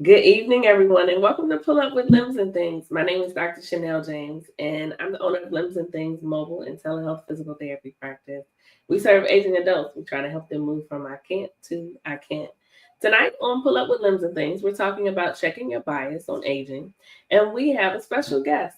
Good evening, everyone, and welcome to Pull Up with Limbs and Things. My name is Dr. Chanel James, and I'm the owner of Limbs and Things mobile and telehealth physical therapy practice. We serve aging adults. We try to help them move from I can't to I can't. Tonight on Pull Up with Limbs and Things, we're talking about checking your bias on aging, and we have a special guest.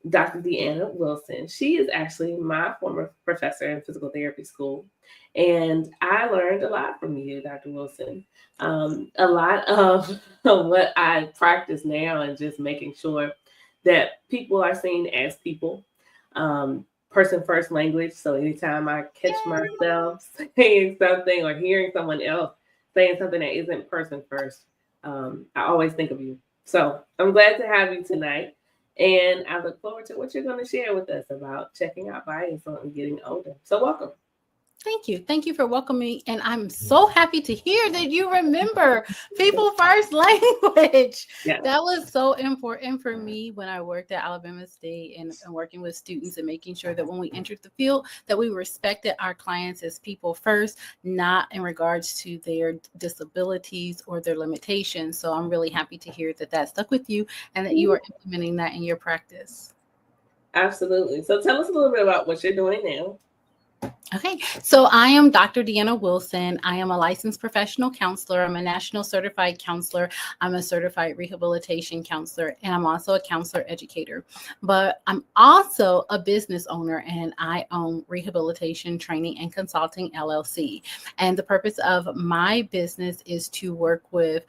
Dr. Deanna Wilson. She is actually my former professor in physical therapy school. And I learned a lot from you, Dr. Wilson. A lot of what I practice now and just making sure that people are seen as people. Person first language. So anytime I catch myself saying something or hearing someone else saying something that isn't person first, I always think of you. So I'm glad to have you tonight. And I look forward to what you're going to share with us about checking out bias on getting older. So welcome. Thank you. Thank you for welcoming me. And I'm so happy to hear that you remember people first language. Yeah, That was so important for me when I worked at Alabama State and working with students and making sure that when we entered the field, that we respected our clients as people first, not in regards to their disabilities or their limitations. So I'm really happy to hear that that stuck with you and that you are implementing that in your practice. absolutely. So tell us a little bit about what you're doing now. Okay, so I am Dr. Deanna Wilson. I am a licensed professional counselor. I'm a national certified counselor. I'm a certified rehabilitation counselor, and I'm also a counselor educator. But I'm also a business owner, and I own Rehabilitation Training and Consulting LLC. And the purpose of my business is to work with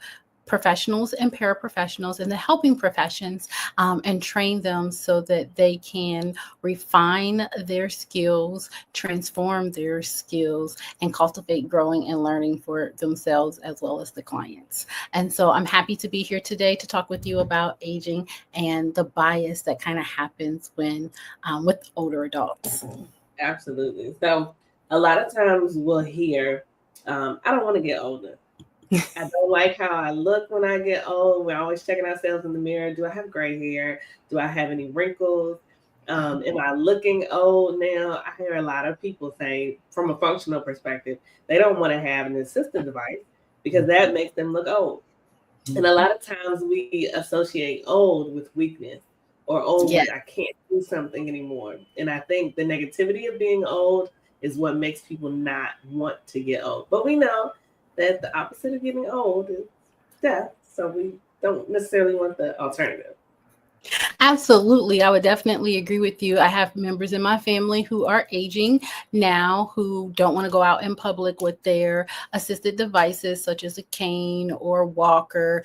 professionals and paraprofessionals in the helping professions and train them so that they can refine their skills, transform their skills, and cultivate growing and learning for themselves as well as the clients. And so I'm happy to be here today to talk with you about aging and the bias that kind of happens when with older adults. Absolutely. So a lot of times we'll hear, I don't want to get older. I don't like how I look when I get old. We're always checking ourselves in the mirror. Do I have gray hair? Do I have any wrinkles? Am I looking old now? I hear a lot of people say, from a functional perspective, they don't want to have an assistive device because that makes them look old. And a lot of times we associate old with weakness or old Yeah. with I can't do something anymore. And I think the negativity of being old is what makes people not want to get old. But we know that the opposite of getting old is death. So we don't necessarily want the alternative. Absolutely. I would definitely agree with you. I have members in my family who are aging now who don't want to go out in public with their assisted devices, such as a cane or walker.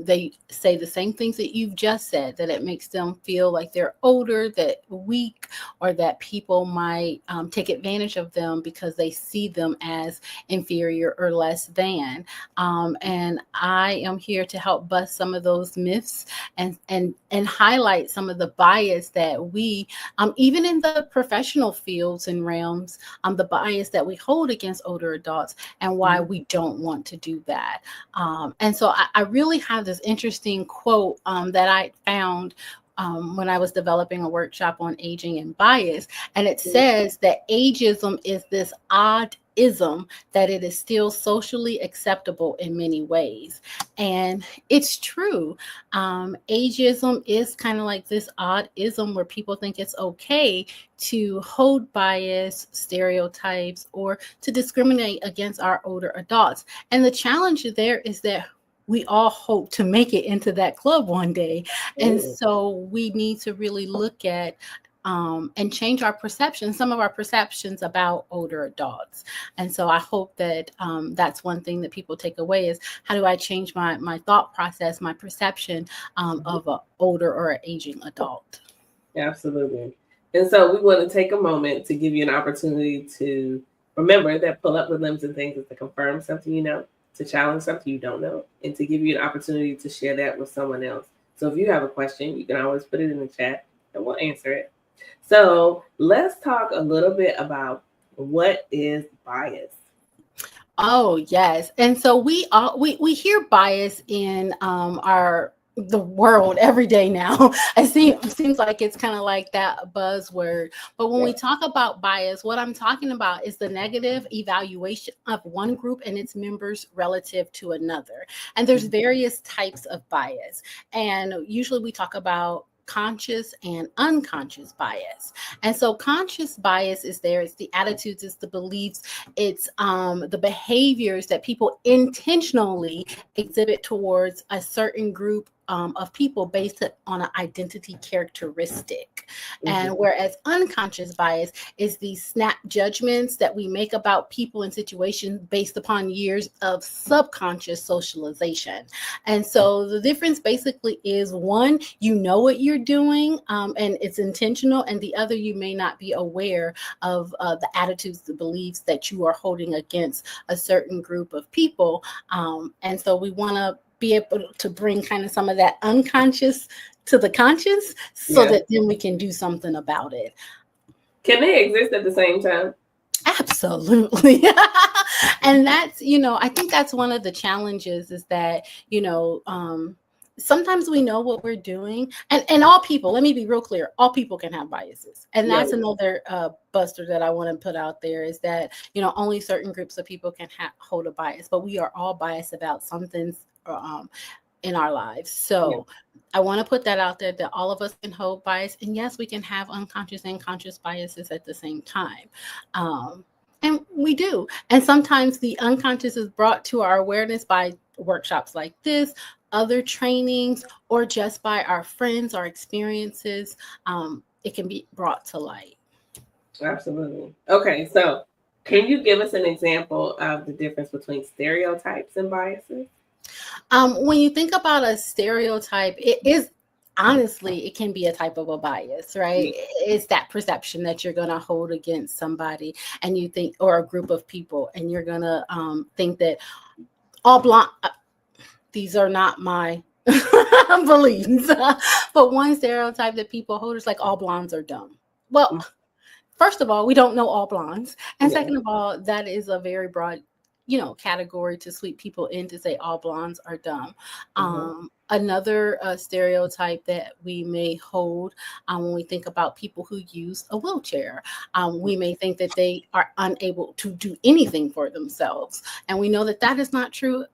They say the same things that you've just said, that it makes them feel like they're older, that weak, or that people might take advantage of them because they see them as inferior or less than. And I am here to help bust some of those myths and highlight some of the bias that we even in the professional fields and realms, the bias that we hold against older adults and why we don't want to do that. And so I really have this interesting quote that I found when I was developing a workshop on aging and bias. And it says that ageism is this odd ism that it is still socially acceptable in many ways. And it's true. Ageism is kind of like this odd ism where people think it's okay to hold bias, stereotypes, or to discriminate against our older adults. And the challenge there is that we all hope to make it into that club one day. And so we need to really look at and change our perception, some of our perceptions about older adults. And so I hope that that's one thing that people take away is how do I change my thought process, my perception of an older or an aging adult. Absolutely. And so we want to take a moment to give you an opportunity to remember that Pull Up with Limbs and Things is to confirm something you know, to challenge something you don't know, and to give you an opportunity to share that with someone else. So if you have a question, you can always put it in the chat and we'll answer it. So let's talk a little bit about what is bias. Oh yes, and so we hear bias in our the world every day now. It seems like it's kind of like that buzzword. But when we Yeah. talk about bias, what I'm talking about is the negative evaluation of one group and its members relative to another. And there's various types of bias. And usually we talk about conscious and unconscious bias. And so conscious bias is there, it's the attitudes, it's the beliefs, it's the behaviors that people intentionally exhibit towards a certain group of people based on an identity characteristic. And Mm-hmm. whereas unconscious bias is these snap judgments that we make about people and situations based upon years of subconscious socialization. And so the difference basically is one, you know what you're doing and it's intentional, and the other, you may not be aware of the attitudes, the beliefs that you are holding against a certain group of people. And so we want to be able to bring kind of some of that unconscious to the conscious so Yeah. that then we can do something about it. Can they exist at the same time? Absolutely. And that's, I think that's one of the challenges is that, sometimes we know what we're doing, and all people, let me be real clear, all people can have biases. And Yeah. that's another buster that I want to put out there is that, only certain groups of people can hold a bias, but we are all biased about some things in our lives. Yeah. So I want to put that out there that all of us can hold bias. And yes, we can have unconscious and conscious biases at the same time. And we do. And sometimes the unconscious is brought to our awareness by workshops like this, other trainings, or just by our friends, our experiences. It can be brought to light. Absolutely. Okay, so can you give us an example of the difference between stereotypes and biases? When you think about a stereotype, it is honestly, it can be a type of a bias, right? Yeah. It's that perception that you're going to hold against somebody and you think, or a group of people, and you're going to think that all blonde, these are not my beliefs. But one stereotype that people hold is like all blondes are dumb. Well, first of all, we don't know all blondes. And Yeah. second of all, that is a very broad, category to sweep people in to say all blondes are dumb. Mm-hmm. Another stereotype that we may hold when we think about people who use a wheelchair, we may think that they are unable to do anything for themselves. And we know that that is not true.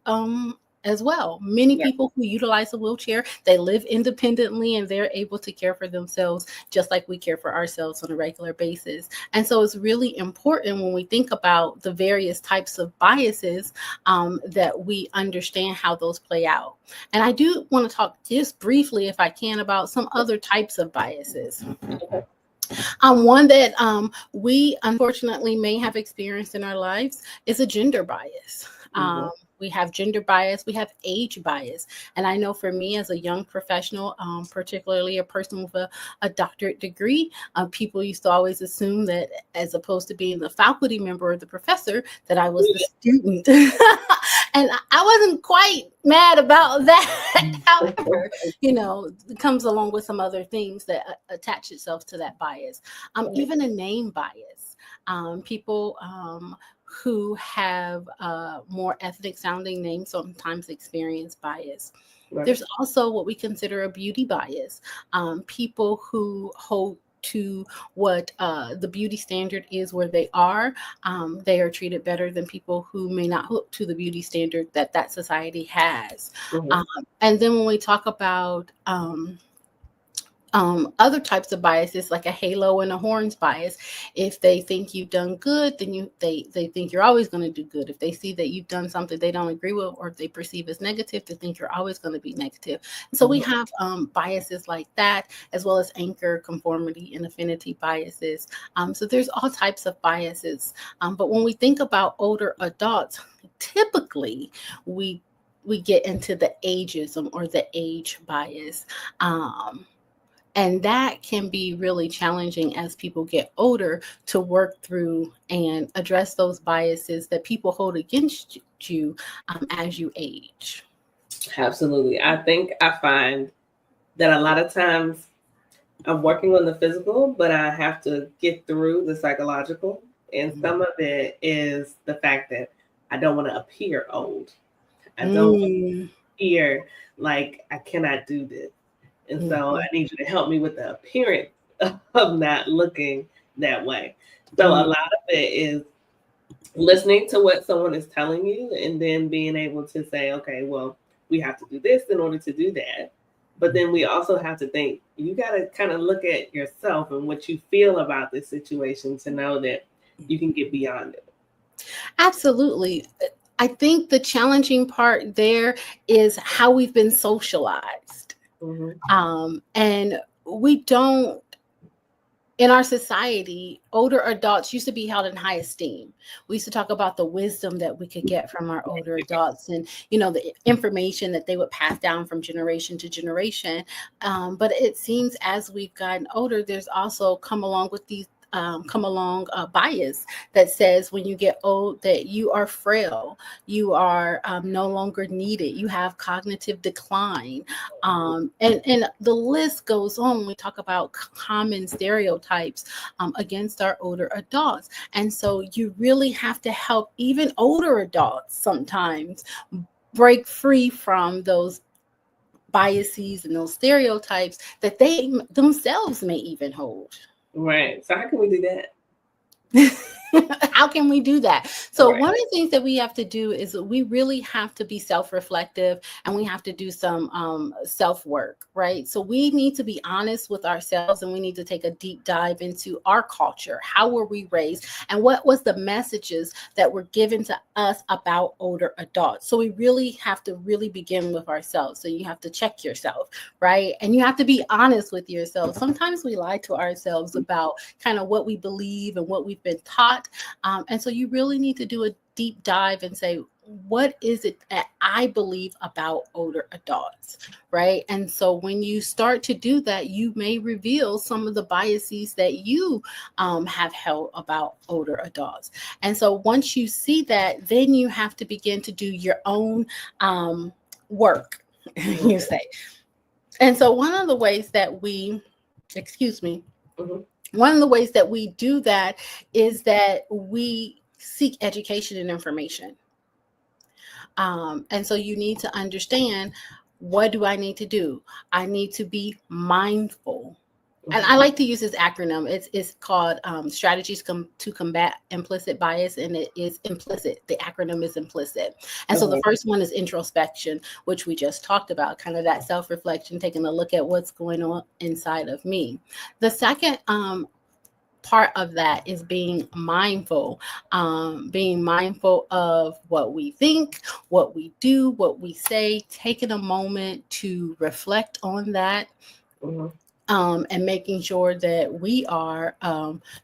As well, many Yeah. people who utilize a wheelchair, they live independently and they're able to care for themselves just like we care for ourselves on a regular basis. And so it's really important when we think about the various types of biases that we understand how those play out. And I do want to talk just briefly, if I can, about some other types of biases. Okay. One that we unfortunately may have experienced in our lives is a gender bias. Mm-hmm. We have gender bias, we have age bias. And I know for me as a young professional, particularly a person with a doctorate degree, people used to always assume that as opposed to being the faculty member or the professor, that I was the student. And I wasn't quite mad about that. However, it comes along with some other things that attach itself to that bias. Even a name bias. People who have more ethnic sounding names sometimes experience bias. Right. There's also what we consider a beauty bias. People who hold to what the beauty standard is where they are treated better than people who may not hook to the beauty standard that society has. Mm-hmm. And then when we talk about other types of biases, like a halo and a horns bias. If they think you've done good, then they think you're always going to do good. If they see that you've done something they don't agree with, or if they perceive as negative, they think you're always going to be negative. And so we have biases like that, as well as anchor, conformity, and affinity biases. So there's all types of biases. But when we think about older adults, typically we get into the ageism or the age bias. And that can be really challenging as people get older to work through and address those biases that people hold against you as you age. Absolutely. I think I find that a lot of times I'm working on the physical, but I have to get through the psychological. And some of it is the fact that I don't want to appear old. I don't ear, like, I cannot do this. And so I need you to help me with the appearance of not looking that way. So a lot of it is listening to what someone is telling you and then being able to say, okay, well, we have to do this in order to do that. But then we also have to think, you got to kind of look at yourself and what you feel about this situation to know that you can get beyond it. Absolutely. I think the challenging part there is how we've been socialized. And we don't, in our society, older adults used to be held in high esteem. We used to talk about the wisdom that we could get from our older adults and, the information that they would pass down from generation to generation. But it seems as we've gotten older, there's also come along bias that says when you get old that you are frail, you are no longer needed, you have cognitive decline, and the list goes on. We talk about common stereotypes against our older adults, and so you really have to help even older adults sometimes break free from those biases and those stereotypes that they themselves may even hold. Right. So how can we do that? How can we do that? So one of the things that we have to do is we really have to be self-reflective, and we have to do some self-work, right? So we need to be honest with ourselves, and we need to take a deep dive into our culture. How were we raised, and what was the messages that were given to us about older adults? So we really have to begin with ourselves. So you have to check yourself, right? And you have to be honest with yourself. Sometimes we lie to ourselves about kind of what we believe and what we've been taught. And so you really need to do a deep dive and say, what is it that I believe about older adults, right? And so when you start to do that, you may reveal some of the biases that you have held about older adults. And so once you see that, then you have to begin to do your own work, you say. And so one of the ways that we, one of the ways that we do that is that we seek education and information. And so you need to understand, what do I need to do? I need to be mindful. And I like to use this acronym. It's called Strategies to Combat Implicit Bias, and it is implicit. The acronym is implicit. And so the first one is introspection, which we just talked about, kind of that self-reflection, taking a look at what's going on inside of me. The second part of that is being mindful of what we think, what we do, what we say, taking a moment to reflect on that. And making sure that we are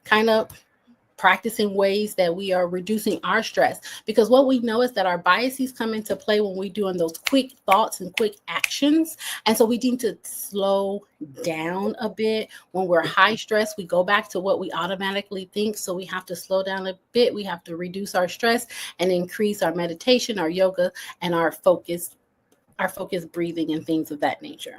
kind of practicing ways that we are reducing our stress, because what we know is that our biases come into play when we're doing those quick thoughts and quick actions. And so we need to slow down a bit. When we're high stress, we go back to what we automatically think. So we have to slow down a bit. We have to reduce our stress and increase our meditation, our yoga, and our focus breathing and things of that nature.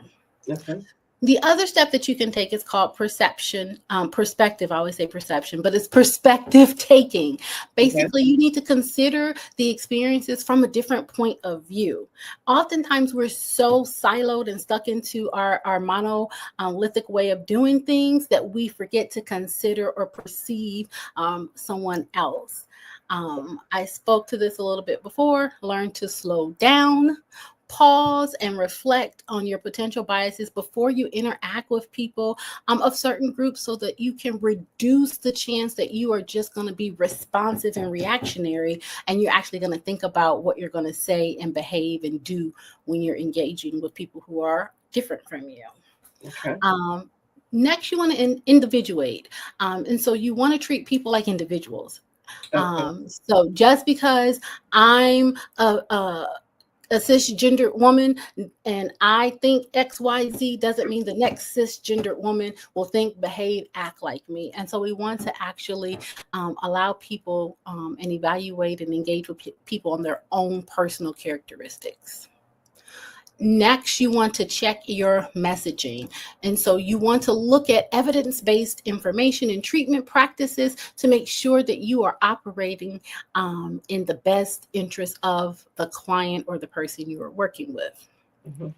The other step that you can take is called perceptive. I always say perception, but it's perspective taking. Basically, you need to consider the experiences from a different point of view. Oftentimes, we're so siloed and stuck into our monolithic way of doing things that we forget to consider or perceive someone else. I spoke to this a little bit before. Learn to slow down. Pause and reflect on your potential biases before you interact with people of certain groups, so that you can reduce the chance that you are just going to be responsive and reactionary, and you're actually going to think about what you're going to say and behave and do when you're engaging with people who are different from you. Next, you want to individuate. And so you want to treat people like individuals. So just because I'm a cisgender woman and I think XYZ doesn't mean the next cisgender woman will think, behave, act like me. And so we want to actually allow people and evaluate and engage with people on their own personal characteristics. Next, you want to check your messaging. And so you want to look at evidence-based information and treatment practices to make sure that you are operating in the best interest of the client or the person you are working with. Mhm.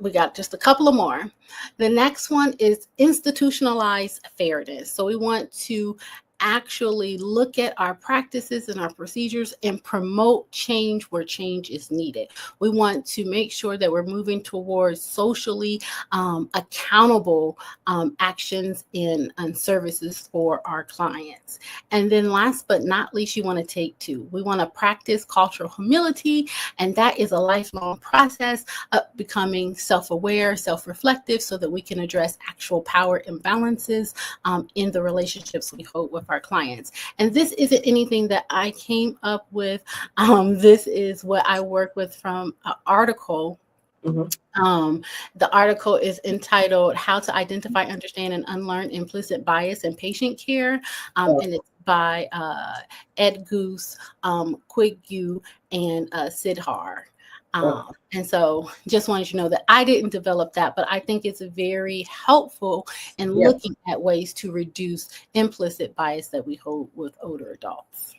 We got just a couple of more. The next one is institutionalized fairness. So we want to actually look at our practices and our procedures and promote change where change is needed. We want to make sure that we're moving towards socially accountable actions and services for our clients. And then last but not least, you want to take two. We want to practice cultural humility, and that is a lifelong process of becoming self-aware, self-reflective, so that we can address actual power imbalances in the relationships we hold with our clients. And this isn't anything that I came up with. This is what I work with from an article. Mhm. The article is entitled "How to Identify, Understand, and Unlearn Implicit Bias in Patient Care," Oh, and it's by Ed Goose, Quiggu, and Sidhar. oh, And so just wanted you to know that I didn't develop that, but I think it's very helpful in yeah, looking at ways to reduce implicit bias that we hold with older adults.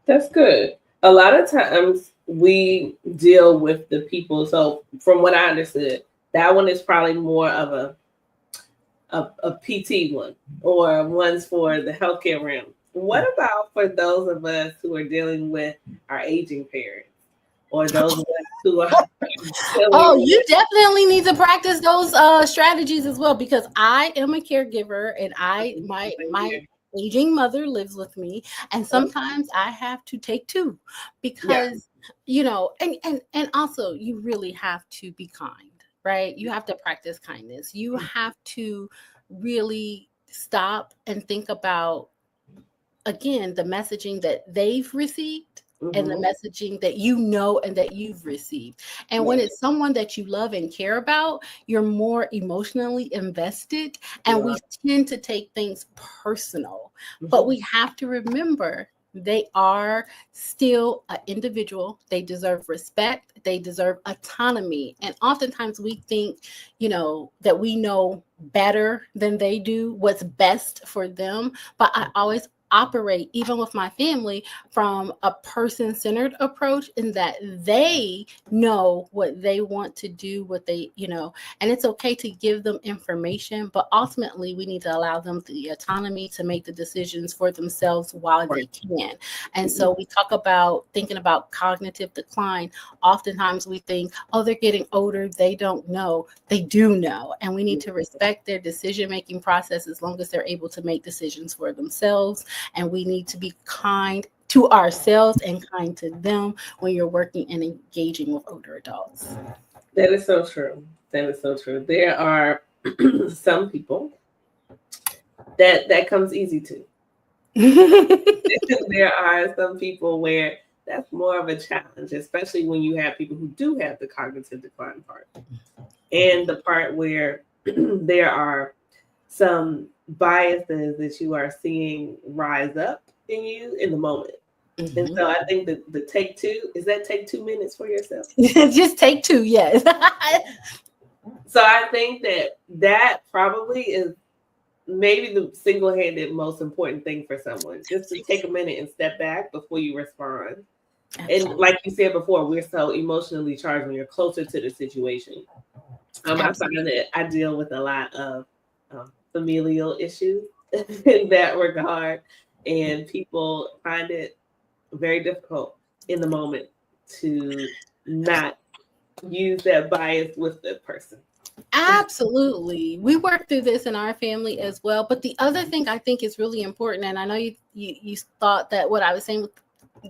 that's good. A lot of times we deal with the people. So from what I understood, that one is probably more of a PT one or ones for the healthcare realm. What about for those of us who are dealing with our aging parents or those of us who are Oh, dealing you with definitely need to practice those strategies as well, because I am a caregiver and my aging mother lives with me, and sometimes I have to take two yeah, because and also you really have to be kind, right? You have to practice kindness. You have to really stop and think about, again, the messaging that they've received and the hmm messaging that you know and that you've received. And when yeah, it's someone that you love and care about, you're more emotionally invested, and yeah. we tend to take things personal. But Mhm. we have to remember they are still an individual. They deserve respect. They deserve autonomy. And oftentimes we think, that we know better than they do what's best for them. But I always operate, even with my family, from a person-centered approach, in that they know what they want to do, and it's okay to give them information, but ultimately we need to allow them the autonomy to make the decisions for themselves while Right. they can. And so we talk about thinking about cognitive decline. Oftentimes we think, oh, they're getting older, they don't know. They do know, and we need to respect their decision-making process as long as they're able to make decisions for themselves. And we need to be kind to ourselves and kind to them when you're working and engaging with older adults. That is so true. That is so true. There are some people that comes easy to. There are some people where that's more of a challenge, especially when you have people who do have the cognitive decline part and the part where there are some biases that you are seeing rise up in you in the moment. And Mhm. so I think that the take two is that take 2 minutes for yourself. Just take two, yes. So I think that probably is maybe the single-handed most important thing for someone, just to take a minute and step back before you respond. And Absolutely. like you said before, we're so emotionally charged when you're closer to the situation. I find Absolutely. that I deal with a lot of familial issues in that regard, and people find it very difficult in the moment to not use that bias with the person. Absolutely. We work through this in our family as well. But the other thing I think is really important, and I know you thought that what I was saying was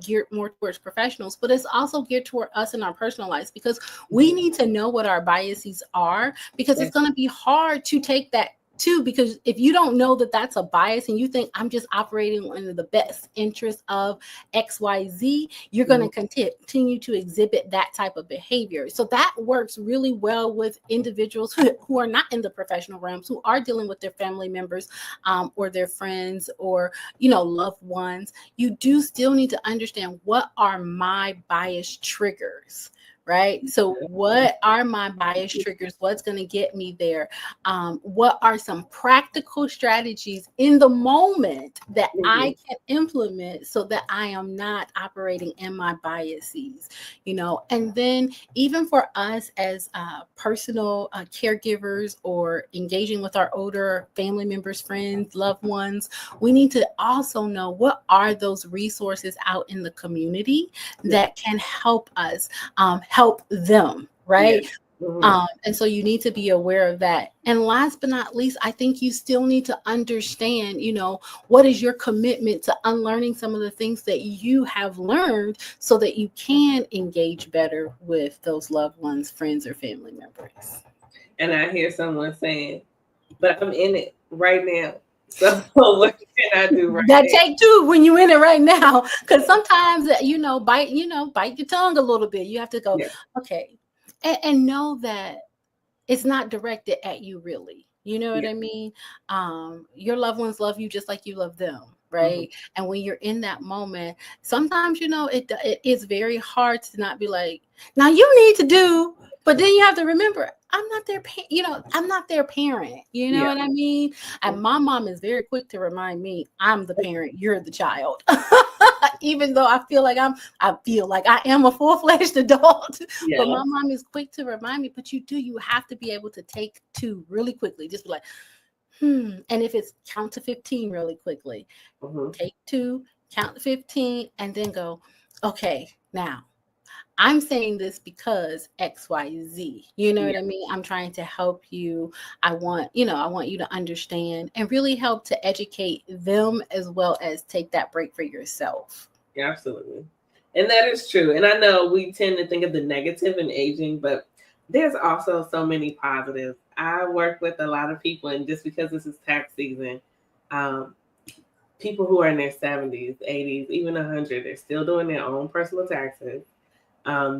geared more towards professionals, but it's also geared toward us in our personal lives, because we Mhm. need to know what our biases are, because Yeah. it's going to be hard to take that too, because if you don't know that that's a bias and you think I'm just operating in the best interest of XYZ, you're going Mhm. to continue to exhibit that type of behavior. So that works really well with individuals who are not in the professional realms, who are dealing with their family members, or their friends, or loved ones. You do still need to understand, what are my bias triggers, right? So what are my bias triggers? What's going to get me there? What are some practical strategies in the moment that I can implement so that I am not operating in my biases, and then even for us as personal caregivers or engaging with our older family members, friends, loved ones, we need to also know what are those resources out in the community that can help us help them, right? And so you need to be aware of that. And last but not least, I think you still need to understand, what is your commitment to unlearning some of the things that you have learned so that you can engage better with those loved ones, friends, or family members. And I hear someone saying, but I'm in it right now. So what can I do right That now? take two when you're in it right now. Because sometimes, bite your tongue a little bit. You have to go, Yeah. okay. And know that it's not directed at you, really. You know what Yeah. I mean? Your loved ones love you just like you love them, right? And when you're in that moment, sometimes it is very hard to not be like, now you need to do, but then you have to remember, I'm not their I'm not their parent. You know Yeah. what I mean? And my mom is very quick to remind me, I'm the parent, you're the child. Even though I feel like I am a full-fledged adult, but Yeah. my mom is quick to remind me, but you have to be able to take two really quickly. Just be like, and if it's count to 15 really quickly, take two, count to 15, and then go, okay, now I'm saying this because XYZ. You know what Yeah. I mean? I'm trying to help you. I want you to understand and really help to educate them as well as take that break for yourself. Yeah, absolutely. And that is true. And I know we tend to think of the negative in aging, but there's also so many positives. I work with a lot of people, and just because this is tax season, um, people who are in their 70s, 80s, even 100, they're still doing their own personal taxes.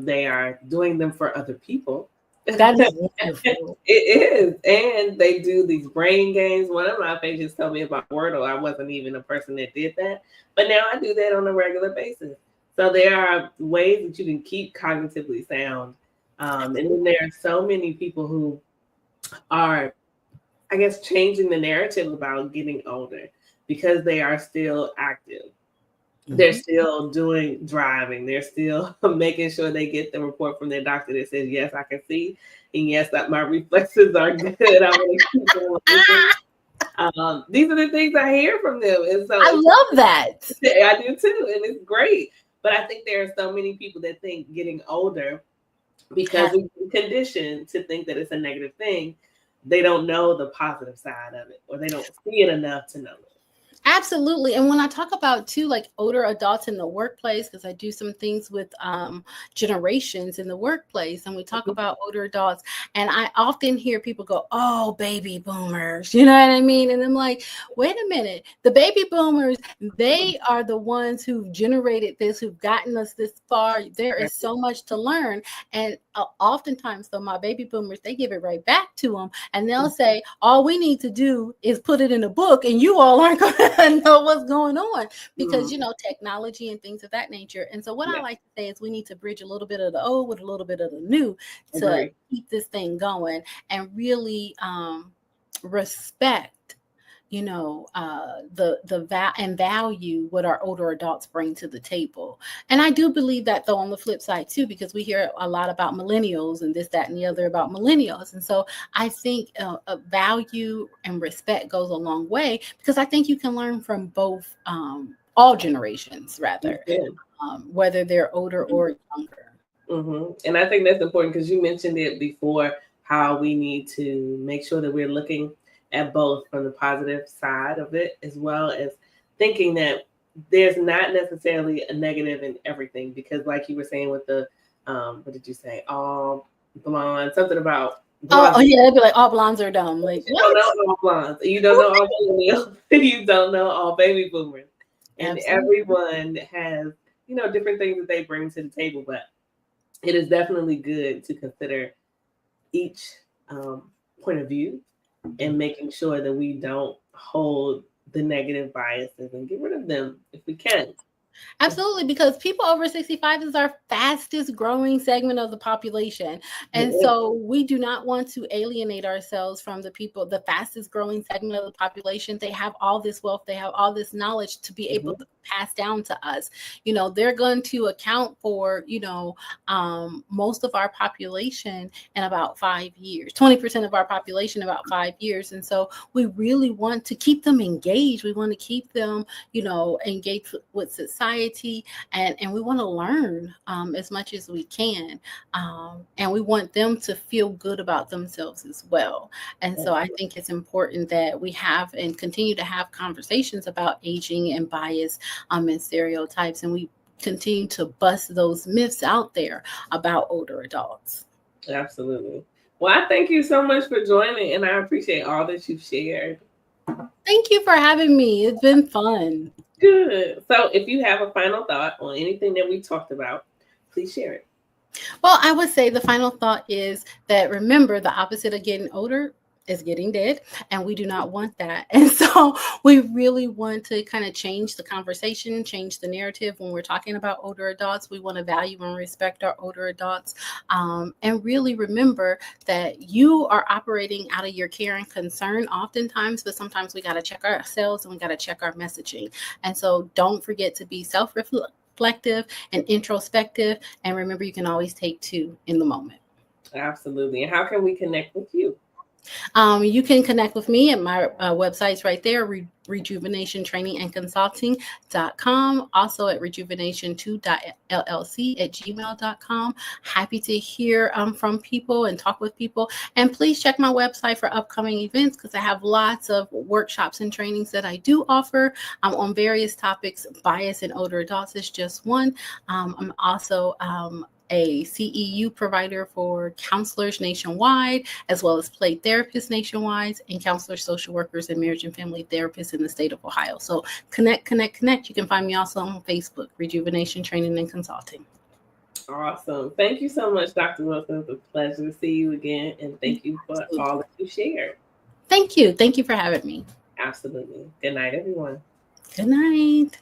They are doing them for other people. That is It wonderful. is. And they do these brain games. One of my pages told me about Wordle. I wasn't even a person that did that. But now I do that on a regular basis. So there are ways that you can keep cognitively sound. And then there are so many people who are, I guess, changing the narrative about getting older because they are still active. They're still doing driving. They're still making sure they get the report from their doctor that says, yes, I can see. And yes, that my reflexes are good. I want to keep going with it. These are the things I hear from them. And so I love that. I do too. And it's great. But I think there are so many people that think getting older, because we've been conditioned to think that it's a negative thing, they don't know the positive side of it, or they don't see it enough to know it. Absolutely. And when I talk about too, like older adults in the workplace, because I do some things with generations in the workplace, and we talk about older adults, and I often hear people go, oh, baby boomers, you know what I mean? And I'm like, wait a minute, the baby boomers, they are the ones who've generated this, who've gotten us this far. There is so much to learn. And oftentimes, though, my baby boomers, they give it right back to them, and they'll say, all we need to do is put it in a book, and you all aren't going to know what's going on, because technology and things of that nature. And so what I like to say is we need to bridge a little bit of the old with a little bit of the new to keep this thing going and really respect and value what our older adults bring to the table. And I do believe that, though, on the flip side too, because we hear a lot about millennials and this, that, and the other about millennials. And so I think value and respect goes a long way, because I think you can learn from both, all generations rather, whether they're older or younger. And I think that's important because you mentioned it before, how we need to make sure that we're looking at both from the positive side of it, as well as thinking that there's not necessarily a negative in everything. Because like you were saying with the, what did you say? All blonde, something about blondes. Oh yeah, they'd be like, all blondes are dumb. Like, You what? don't know all blondes. You don't know all millennials. You don't know all baby boomers. And Absolutely. everyone has, different things that they bring to the table. But it is definitely good to consider each point of view and making sure that we don't hold the negative biases and get rid of them if we can. Absolutely, because people over 65 is our fastest growing segment of the population. And Yeah. so we do not want to alienate ourselves from the people, the fastest growing segment of the population. They have all this wealth, they have all this knowledge to be able to pass down to us. They're going to account for, most of our population in about 5 years, 20% of our population in about 5 years. And so we really want to keep them engaged. We want to keep them engage with society, and we want to learn as much as we can, and we want them to feel good about themselves as well. And so I think it's important that we have and continue to have conversations about aging and bias and stereotypes, and we continue to bust those myths out there about older adults. Absolutely. Well, I thank you so much for joining, and I appreciate all that you've shared. Thank you for having me. It's been fun. Good. So, if you have a final thought on anything that we talked about, please share it. Well, I would say the final thought is that remember, the opposite of getting older is getting dead, and we do not want that. And so we really want to kind of change the conversation, change the narrative when we're talking about older adults. We want to value and respect our older adults, and really remember that you are operating out of your care and concern oftentimes, but sometimes we got to check ourselves and we got to check our messaging. And so don't forget to be self-reflective and introspective, and remember, you can always take two in the moment. Absolutely. And how can we connect with you? You can connect with me at my websites right there, rejuvenationtrainingandconsulting.com, also at rejuvenation2.llc@gmail.com. Happy to hear from people and talk with people. And please check my website for upcoming events, because I have lots of workshops and trainings that I do offer on various topics. Bias in older adults is just one. I'm also a CEU provider for counselors nationwide, as well as play therapists nationwide, and counselors, social workers, and marriage and family therapists in the state of Ohio. So connect. You can find me also on Facebook, Rejuvenation Training and Consulting. Awesome. Thank you so much, Dr. Wilson. It's a pleasure to see you again. And thank you for all that you shared. Thank you. Thank you for having me. Absolutely. Good night, everyone. Good night.